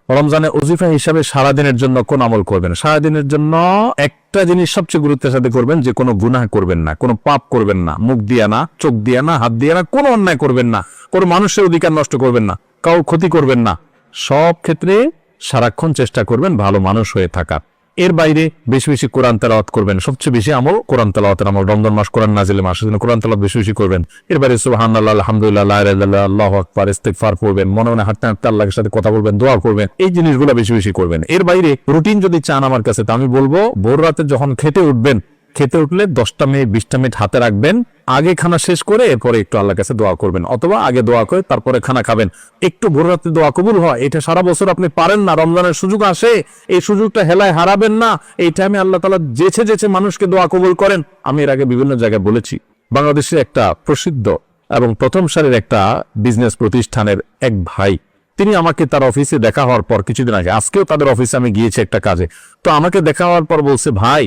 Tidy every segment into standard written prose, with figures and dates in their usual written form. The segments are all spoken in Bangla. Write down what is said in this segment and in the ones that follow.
রমজানে ওজিফা হিসাবে সারাদিনের জন্য কোন আমল করবেন? সারাদিনের জন্য একটা জিনিস সবচেয়ে গুরুত্বের সাথে করবেন, যে কোনো গুনাহ করবেন না, কোনো পাপ করবেন না, মুখ দিয়া না, চোখ দিয়া না, হাত দিয়া না, কোনো অন্যায় করবেন না, কোনো মানুষের অধিকার নষ্ট করবেন না, কারো ক্ষতি করবেন না। সব ক্ষেত্রে সারাক্ষণ চেষ্টা করবেন ভালো মানুষ হয়ে থাকার। এর বাইরে বেশি বেশি কোরআন তেলাওয়াত করবেন। সবচেয়ে বেশি আমল কোরআন তেলাওয়াতের আমল। রমজান মাস কোরআন নাজিলের মাস, সেজন্য কোরআন তেলাওয়াত বেশি বেশি করবেন। এর বাইরে সুবহানাল্লাহ, আলহামদুলিল্লাহ, লা ইলাহা ইল্লাল্লাহ, আল্লাহু আকবার, ইস্তিগফার করবেন, মনে মনে হাঁটতে হাঁটতে আল্লাহর সাথে কথা বলবেন, দোয়া করবেন। এই জিনিসগুলো বেশি বেশি করবেন। এর বাইরে রুটিন যদি চান আমার কাছে, তো আমি বলবো ভোর রাতে যখন খেতে উঠবেন, খেতে উঠলে 10টা মিনিট 20টা মিনিট হাতে রাখবেন। আগে খানা শেষ করে এরপরে একটু আল্লাহর কাছে দোয়া করবেন, অথবা আগে দোয়া করে তারপরে খানা খাবেন। একটু ভোর রাতে দোয়া কবুল হয়, এটা সারা বছর আপনি পারেন না, রমজানের সুযোগ আসে, এই সুযোগটা হেলায় হারাবেন না। এই টাইমে আল্লাহ তাআলা যেচে যেচে মানুষকে দোয়া কবুল করেন। আমি এর আগে বিভিন্ন জায়গায় বলেছি, বাংলাদেশের একটা প্রসিদ্ধ এবং প্রথম সারির একটা বিজনেস প্রতিষ্ঠানের এক ভাই, তিনি আমাকে তার অফিসে দেখা হওয়ার পর কিছুদিন আগে, আজকেও তাদের অফিসে আমি গিয়েছি একটা কাজে, তো আমাকে দেখা হওয়ার পর বলছে, ভাই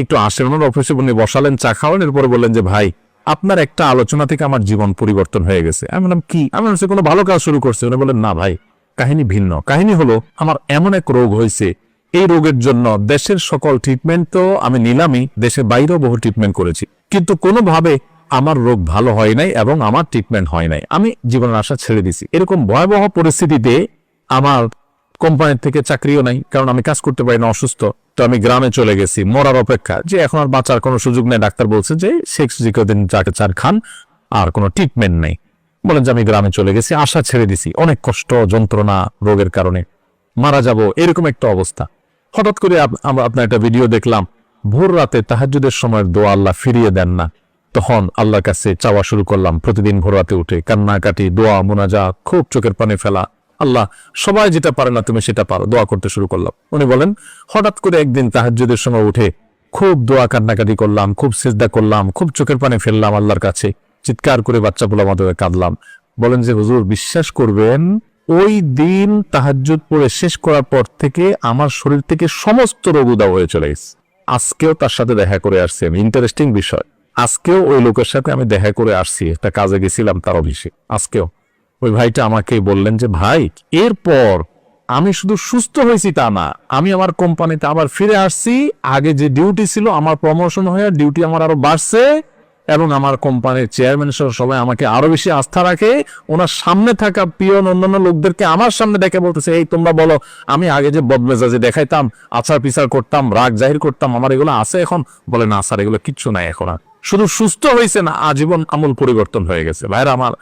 একটু আসেন। ওনার অফিসে উনি বসালেন, চা খাওয়ান, এরপরে বললেন যে ভাই আপনার একটা আলোচনা থেকে আমার জীবন পরিবর্তন হয়ে গেছে। আমি বললাম কি? আমি বলছি কোনো ভালো কাজ শুরু করছে? উনি বললেন না ভাই, কাহিনী ভিন্ন। কাহিনী হলো, আমার এমন এক রোগ হয়েছে, এই রোগের জন্য দেশের সকল ট্রিটমেন্ট তো আমি নিলামই, দেশের বাইরেও বহু ট্রিটমেন্ট করেছি, কিন্তু কোনোভাবে আমার রোগ ভালো হয় নাই এবং আমার ট্রিটমেন্ট হয় নাই। আমি জীবনের আশা ছেড়ে দিছি। এরকম ভয়াবহ পরিস্থিতিতে আমার কোম্পানির থেকে চাকরিও নাই, কারণ আমি কাজ করতে পারি না, অসুস্থ। তো আমি গ্রামে চলে গেছি মরার অপেক্ষা, যে এখন আর বাঁচার কোনো সুযোগ নেই। ডাক্তার বলছে যে শেষ দিন যাকে চার খান, আর কোনো ট্রিটমেন্ট নেই। বলেন যে আমি গ্রামে চলে গেছি, আশা ছেড়ে দিছি, অনেক কষ্ট যন্ত্রণা রোগের কারণে, মারা যাব এরকম একটা অবস্থা। হঠাৎ করে আমরা আপনার একটা ভিডিও দেখলাম, ভোর রাতে তাহাজ্জুদের সময় দোয়া আল্লাহ ফিরিয়ে দেন না। তখন আল্লাহর কাছে চাওয়া শুরু করলাম, প্রতিদিন ভোর রাতে উঠে কান্নাকাটি, দোয়া, মুনাজাত, খুব চোখের পানি ফেলা। আল্লাহ সবাই যেটা পারে না তুমি সেটা পারো, দোয়া করতে শুরু করলাম। উনি বলেন হঠাৎ করে একদিন তাহাজ্জুদের সময় উঠে খুব দোয়া কান্নাকাটি করলাম, খুব সিজদা করলাম, খুব চোখের পানি ফেললাম আল্লাহর কাছে, চিৎকার করে বাচ্চা পোলা মতো কাঁদলাম। বলেন যে হুজুর বিশ্বাস করবেন, ওই দিন তাহাজ্জুদ পড়ে শেষ করার পর থেকে আমার শরীর থেকে সমস্ত রোগ উধাও হয়ে চলে গেছে। আজকেও তার সাথে দেখা করে আসছি আমি। ইন্টারেস্টিং বিষয়, আজকেও ওই লোকের সাথে আমি দেখা করে আসছি, একটা কাজে গেছিলাম তার অফিসে। আজকেও ওই ভাইটা আমাকে বললেন যে ভাই, এরপর আমি শুধু সুস্থ হয়েছি তা না, আমি আমার কোম্পানিতে আবার ফিরে আসছি। আগে যে ডিউটি ছিল আমার প্রমোশন হয়ে ডিউটি আমার আরো বাড়ছে, এবং আমার কোম্পানির চেয়ারম্যান সহ সবাই আমাকে আরো বেশি আস্থা রাখে। ওনার সামনে থাকা পিয়ন অন্যান্য লোকদেরকে আমার সামনে দেখে বলতেছে, এই তোমরা বলো, আমি আগে যে বদমেজাজে দেখাইতাম, আচার বিচার করতাম, রাগ জাহির করতাম, আমার এগুলো আছে এখন? বলে না স্যার, এগুলো কিচ্ছু নাই এখন। আর শুধু সুস্থ হয়েছে না, আজীবন আমল পরিবর্তন হয়ে গেছে। ভাইরা আমার,